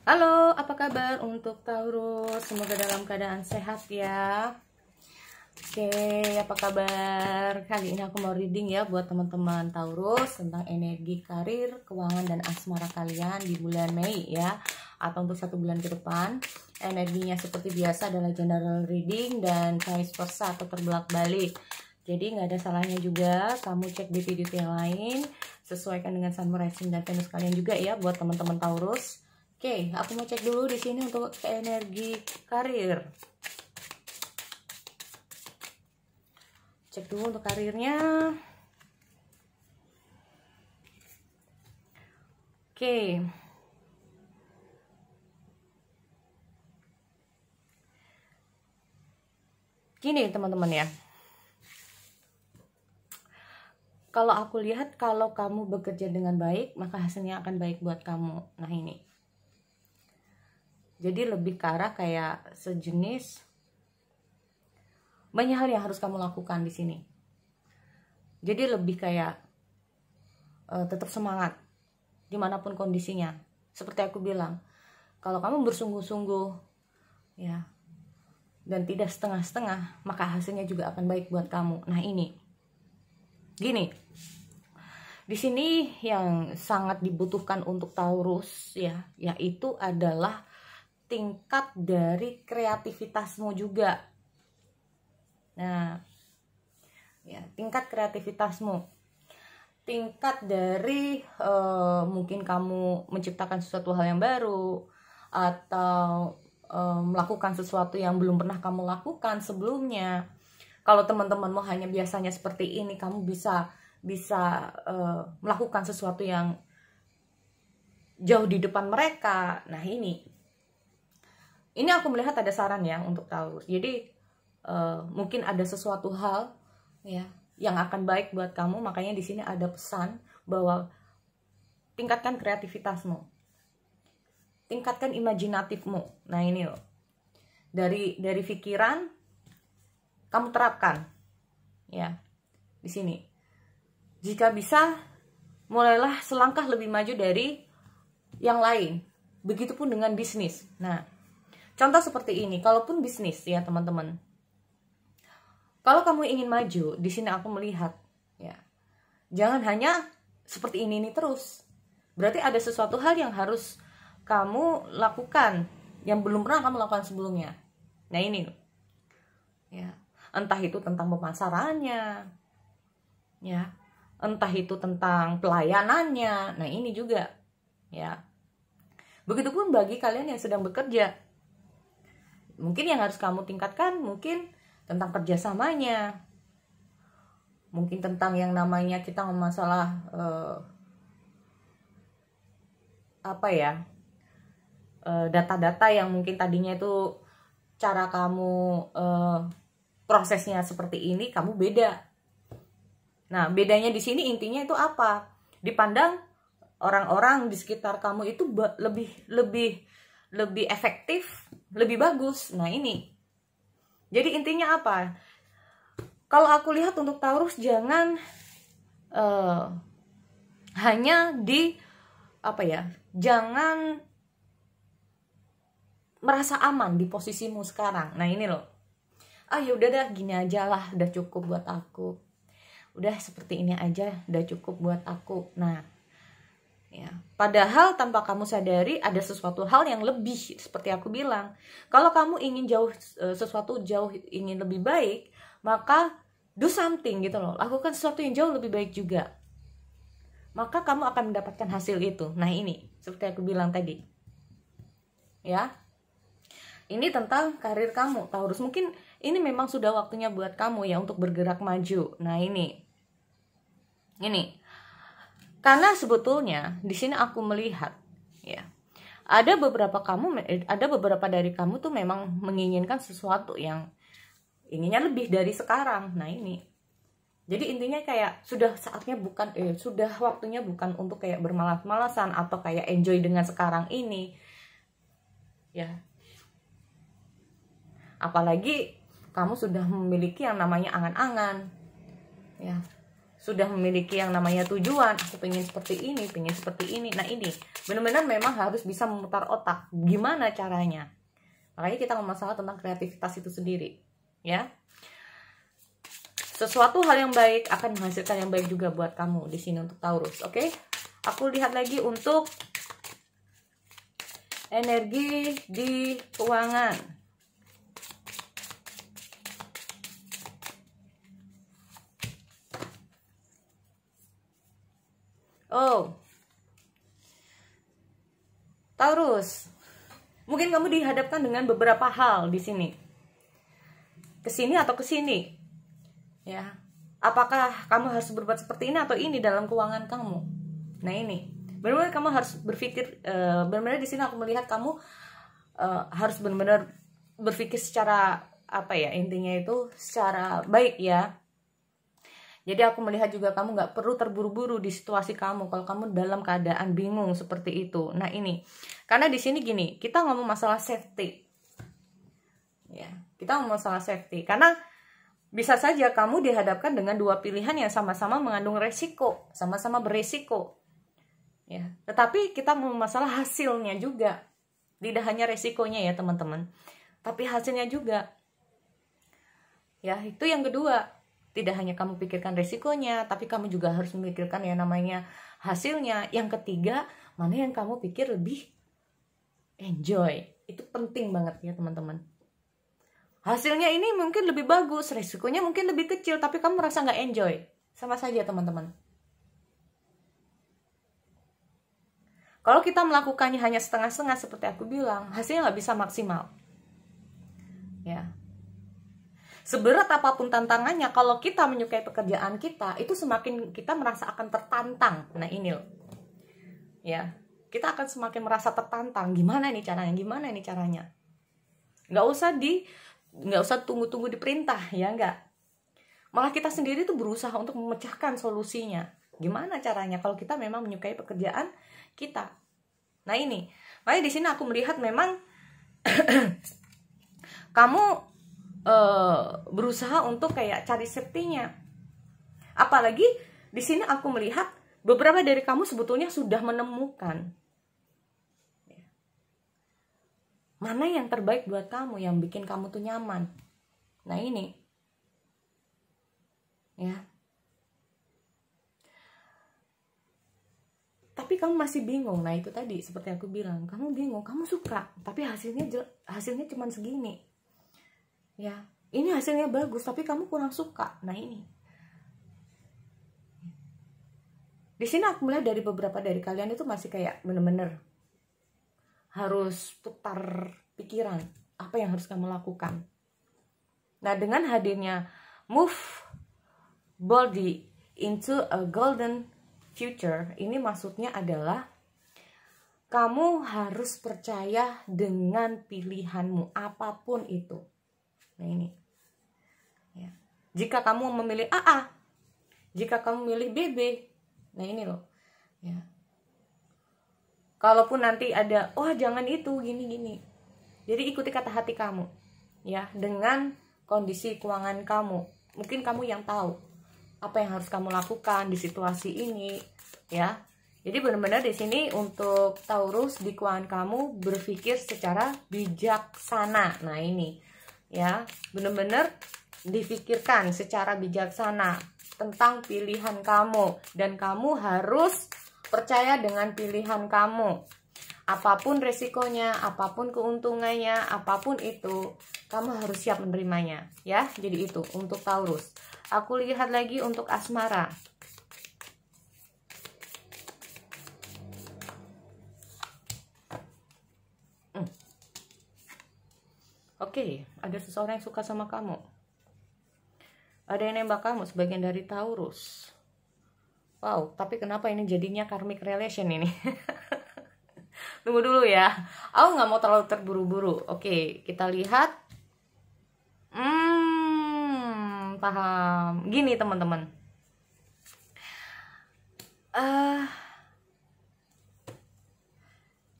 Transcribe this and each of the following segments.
Halo, apa kabar untuk Taurus? Semoga dalam keadaan sehat ya. Oke, apa kabar? Kali ini aku mau reading ya buat teman-teman Taurus tentang energi karir, keuangan, dan asmara kalian di bulan Mei ya, atau untuk 1 bulan ke depan. Energinya seperti biasa adalah general reading dan vice versa atau terbalik-balik. Jadi nggak ada salahnya juga kamu cek di video yang lain, sesuaikan dengan sun, rising, dan Venus kalian juga ya buat teman-teman Taurus. Oke, aku mau cek dulu di sini untuk energi karir. Cek dulu untuk karirnya. Oke. Gini teman-teman ya. Kalau aku lihat, kalau kamu bekerja dengan baik, maka hasilnya akan baik buat kamu. Nah ini. Jadi lebih ke arah kayak sejenis banyak hal yang harus kamu lakukan di sini. Jadi lebih kayak tetap semangat dimanapun kondisinya. Seperti aku bilang, kalau kamu bersungguh-sungguh ya dan tidak setengah-setengah, maka hasilnya juga akan baik buat kamu. Nah ini, gini, di sini yang sangat dibutuhkan untuk Taurus ya, yaitu adalah tingkat dari kreativitasmu juga. Nah, ya tingkat kreativitasmu, tingkat dari mungkin kamu menciptakan sesuatu hal yang baru atau melakukan sesuatu yang belum pernah kamu lakukan sebelumnya. Kalau teman-temanmu hanya biasanya seperti ini, kamu bisa melakukan sesuatu yang jauh di depan mereka. Nah ini aku melihat ada saran ya untuk Taurus. Jadi mungkin ada sesuatu hal ya yang akan baik buat kamu. Makanya di sini ada pesan bahwa tingkatkan kreativitasmu, tingkatkan imajinatifmu. Nah ini loh, dari pikiran kamu terapkan ya di sini. Jika bisa, mulailah selangkah lebih maju dari yang lain. Begitupun dengan bisnis. Nah, contoh seperti ini, kalaupun bisnis ya teman-teman. Kalau kamu ingin maju, di sini aku melihat ya, jangan hanya seperti ini terus. Berarti ada sesuatu hal yang harus kamu lakukan yang belum pernah kamu lakukan sebelumnya. Nah ini ya, entah itu tentang pemasarannya ya, entah itu tentang pelayanannya. Nah ini juga ya. Begitupun bagi kalian yang sedang bekerja. Mungkin yang harus kamu tingkatkan mungkin tentang kerjasamanya, mungkin tentang yang namanya kita masalah data-data yang mungkin tadinya itu cara kamu prosesnya seperti ini, kamu beda. Nah bedanya di sini intinya itu apa? Dipandang orang-orang di sekitar kamu itu lebih efektif, lebih bagus. Nah ini, jadi intinya apa? Kalau aku lihat untuk Taurus, jangan hanya di jangan merasa aman di posisimu sekarang. Nah ini loh, ya udah dah gini aja lah, udah cukup buat aku. Udah seperti ini aja, udah cukup buat aku. Nah ya, padahal tanpa kamu sadari ada sesuatu hal yang lebih. Seperti aku bilang, kalau kamu ingin ingin lebih baik, maka do something gitu loh, lakukan sesuatu yang jauh lebih baik juga, maka kamu akan mendapatkan hasil itu. Nah ini seperti aku bilang tadi ya, ini tentang karir kamu Taurus. Mungkin ini memang sudah waktunya buat kamu ya untuk bergerak maju. Nah ini karena sebetulnya di sini aku melihat ya, ada beberapa dari kamu tuh memang menginginkan sesuatu yang inginnya lebih dari sekarang. Nah ini, jadi intinya kayak sudah waktunya bukan untuk kayak bermalas-malasan atau kayak enjoy dengan sekarang ini ya. Apalagi kamu sudah memiliki yang namanya angan-angan ya, sudah memiliki yang namanya tujuan, aku pengen seperti ini, pengen seperti ini. Nah ini benar-benar memang harus bisa memutar otak, gimana caranya. Makanya kita ngomong tentang kreativitas itu sendiri, ya. Sesuatu hal yang baik akan menghasilkan yang baik juga buat kamu di sini untuk Taurus, oke? Aku lihat lagi untuk energi di keuangan. Oh, Taurus, mungkin kamu dihadapkan dengan beberapa hal di sini, kesini atau kesini, ya. Apakah kamu harus berbuat seperti ini atau ini dalam keuangan kamu? Nah ini, benar-benar kamu harus berpikir, benar-benar di sini aku melihat kamu harus benar-benar berpikir secara apa ya, intinya itu secara baik ya. Jadi aku melihat juga kamu nggak perlu terburu-buru di situasi kamu kalau kamu dalam keadaan bingung seperti itu. Nah ini, karena di sini gini, kita ngomong masalah safety, ya. Kita ngomong masalah safety, karena bisa saja kamu dihadapkan dengan dua pilihan yang sama-sama mengandung resiko, sama-sama beresiko, ya. Tetapi kita ngomong masalah hasilnya juga, tidak hanya resikonya ya teman-teman, tapi hasilnya juga. Ya itu yang kedua. Tidak hanya kamu pikirkan resikonya, tapi kamu juga harus memikirkan yang namanya hasilnya. Yang ketiga, mana yang kamu pikir lebih enjoy. Itu penting banget ya teman-teman. Hasilnya ini mungkin lebih bagus, resikonya mungkin lebih kecil, tapi kamu merasa nggak enjoy. Sama saja teman-teman. Kalau kita melakukannya hanya setengah-setengah seperti aku bilang, hasilnya nggak bisa maksimal. Ya. Seberat apapun tantangannya, kalau kita menyukai pekerjaan kita, itu semakin kita merasa akan tertantang. Nah ini loh, ya, kita akan semakin merasa tertantang. Gimana ini caranya? Gimana ini caranya? Nggak usah tunggu-tunggu diperintah, ya nggak. Malah kita sendiri tuh berusaha untuk memecahkan solusinya. Gimana caranya? Kalau kita memang menyukai pekerjaan kita. Nah ini, makanya di sini aku melihat memang kamu berusaha untuk kayak cari safety-nya. Apalagi di sini aku melihat beberapa dari kamu sebetulnya sudah menemukan mana yang terbaik buat kamu, yang bikin kamu tuh nyaman. Nah ini, ya. Tapi kamu masih bingung. Nah itu tadi seperti aku bilang, kamu bingung, kamu suka, tapi hasilnya cuma segini. Ya, ini hasilnya bagus, tapi kamu kurang suka. Nah ini, di sini aku melihat dari beberapa dari kalian itu masih kayak bener-bener harus putar pikiran apa yang harus kamu lakukan. Nah dengan hadirnya move body into a golden future, ini maksudnya adalah kamu harus percaya dengan pilihanmu apapun itu. Nah ini, ya. Jika kamu memilih AA, jika kamu memilih BB, nah ini loh, ya. Kalaupun nanti ada, oh jangan itu, gini-gini, jadi ikuti kata hati kamu, ya. Dengan kondisi keuangan kamu, mungkin kamu yang tahu apa yang harus kamu lakukan di situasi ini, ya. Jadi benar-benar di sini untuk Taurus di keuangan kamu berpikir secara bijaksana. Nah ini, ya, benar-benar difikirkan secara bijaksana tentang pilihan kamu, dan kamu harus percaya dengan pilihan kamu. Apapun resikonya, apapun keuntungannya, apapun itu, kamu harus siap menerimanya, ya. Jadi itu untuk Taurus. Aku lihat lagi untuk asmara. Oke, ada seseorang yang suka sama kamu. Ada yang nembak kamu sebagian dari Taurus. Wow, tapi kenapa ini jadinya karmic relation ini? Tunggu dulu ya. Aku nggak mau terlalu terburu-buru. Oke, kita lihat. Paham. Gini teman-teman.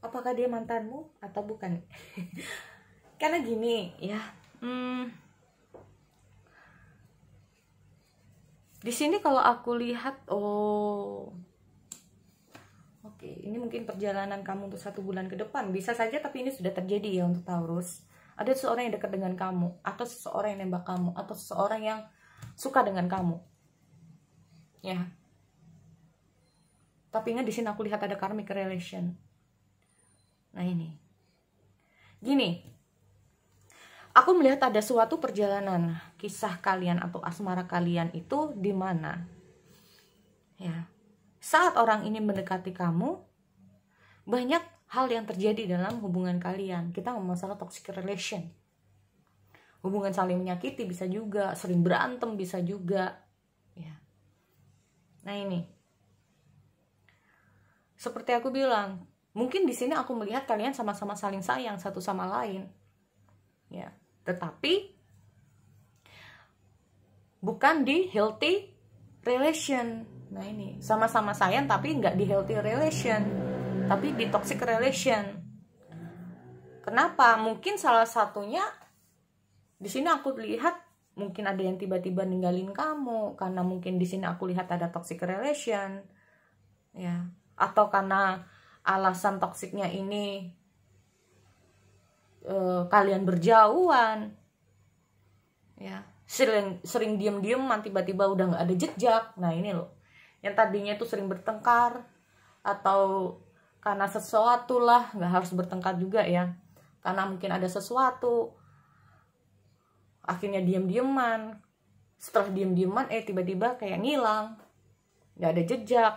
Apakah dia mantanmu atau bukan? Karena gini ya, Di sini kalau aku lihat, oke, ini mungkin perjalanan kamu untuk 1 bulan ke depan. Bisa saja, tapi ini sudah terjadi ya untuk Taurus. Ada seseorang yang dekat dengan kamu, atau seseorang yang nembak kamu, atau seseorang yang suka dengan kamu. Ya. Tapi ingat, di sini aku lihat ada karmic relation. Nah ini. Gini. Aku melihat ada suatu perjalanan kisah kalian atau asmara kalian itu di mana, ya, saat orang ini mendekati kamu, banyak hal yang terjadi dalam hubungan kalian. Kita ngomong masalah toxic relation, hubungan saling menyakiti bisa juga, sering berantem bisa juga, ya. Nah ini, seperti aku bilang, mungkin di sini aku melihat kalian sama-sama saling sayang satu sama lain, ya. Tetapi bukan di healthy relation. Nah ini, sama-sama sayang tapi nggak di healthy relation, tapi di toxic relation. Kenapa? Mungkin salah satunya di sini aku lihat mungkin ada yang tiba-tiba ninggalin kamu karena mungkin di sini aku lihat ada toxic relation, ya. Atau karena alasan toksiknya ini kalian berjauhan, ya, sering diem-dieman, tiba-tiba udah nggak ada jejak. Nah ini loh, yang tadinya itu sering bertengkar, atau karena sesuatu lah, nggak harus bertengkar juga ya, karena mungkin ada sesuatu, akhirnya diem-dieman. Setelah diem-dieman tiba-tiba kayak ngilang, nggak ada jejak.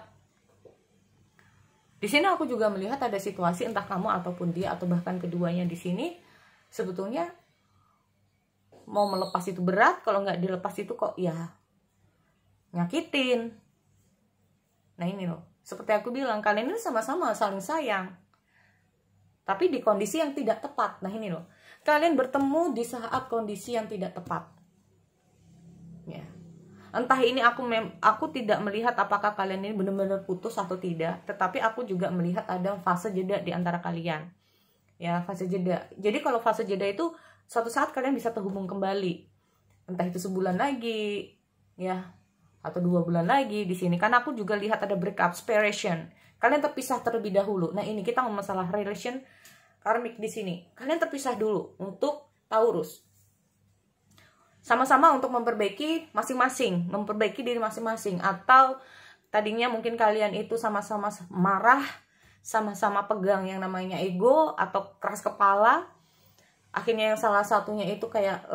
Di sini aku juga melihat ada situasi entah kamu ataupun dia atau bahkan keduanya di sini sebetulnya mau melepas itu berat, kalau nggak dilepas itu kok ya nyakitin. Nah ini loh, seperti aku bilang, kalian ini sama-sama saling sayang, tapi di kondisi yang tidak tepat. Nah ini loh, kalian bertemu di saat kondisi yang tidak tepat, ya. Entah ini aku tidak melihat apakah kalian ini benar-benar putus atau tidak, tetapi aku juga melihat ada fase jeda di antara kalian, ya, fase jeda. Jadi kalau fase jeda itu suatu saat kalian bisa terhubung kembali, entah itu sebulan lagi, ya, atau 2 bulan lagi di sini. Karena aku juga lihat ada breakup, separation. Kalian terpisah terlebih dahulu. Nah ini kita ngomong masalah relation karmik di sini. Kalian terpisah dulu untuk Taurus. Sama-sama untuk memperbaiki masing-masing, memperbaiki diri masing-masing. Atau tadinya mungkin kalian itu sama-sama marah, sama-sama pegang yang namanya ego atau keras kepala. Akhirnya yang salah satunya itu kayak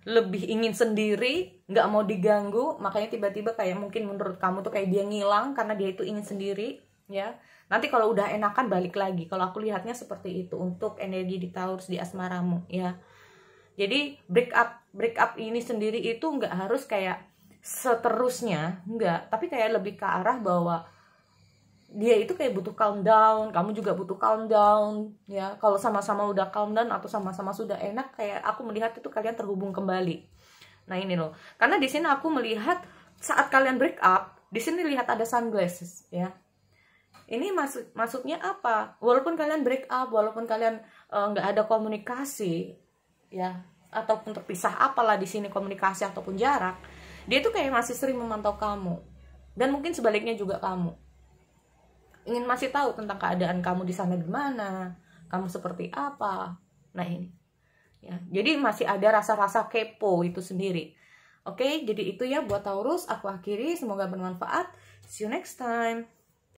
lebih ingin sendiri, nggak mau diganggu, makanya tiba-tiba kayak mungkin menurut kamu tuh kayak dia ngilang karena dia itu ingin sendiri, ya. Nanti kalau udah enakan balik lagi. Kalau aku lihatnya seperti itu untuk energi di Taurus di asmaramu, ya. Jadi break up ini sendiri itu nggak harus kayak seterusnya, nggak, tapi kayak lebih ke arah bahwa dia itu kayak butuh calm down, kamu juga butuh calm down, ya. Kalau sama-sama udah calm down atau sama-sama sudah enak, kayak aku melihat itu kalian terhubung kembali. Nah ini loh, karena di sini aku melihat saat kalian break up, di sini lihat ada sunglasses, ya. Ini maksudnya apa? Walaupun kalian break up, walaupun kalian nggak ada komunikasi, ya, ataupun terpisah, apalah di sini komunikasi ataupun jarak, dia tuh kayak masih sering memantau kamu, dan mungkin sebaliknya juga kamu ingin masih tahu tentang keadaan kamu di sana gimana, kamu seperti apa. Nah ini, ya, jadi masih ada rasa-rasa kepo itu sendiri. Oke, jadi itu ya buat Taurus, aku akhiri, semoga bermanfaat. See you next time.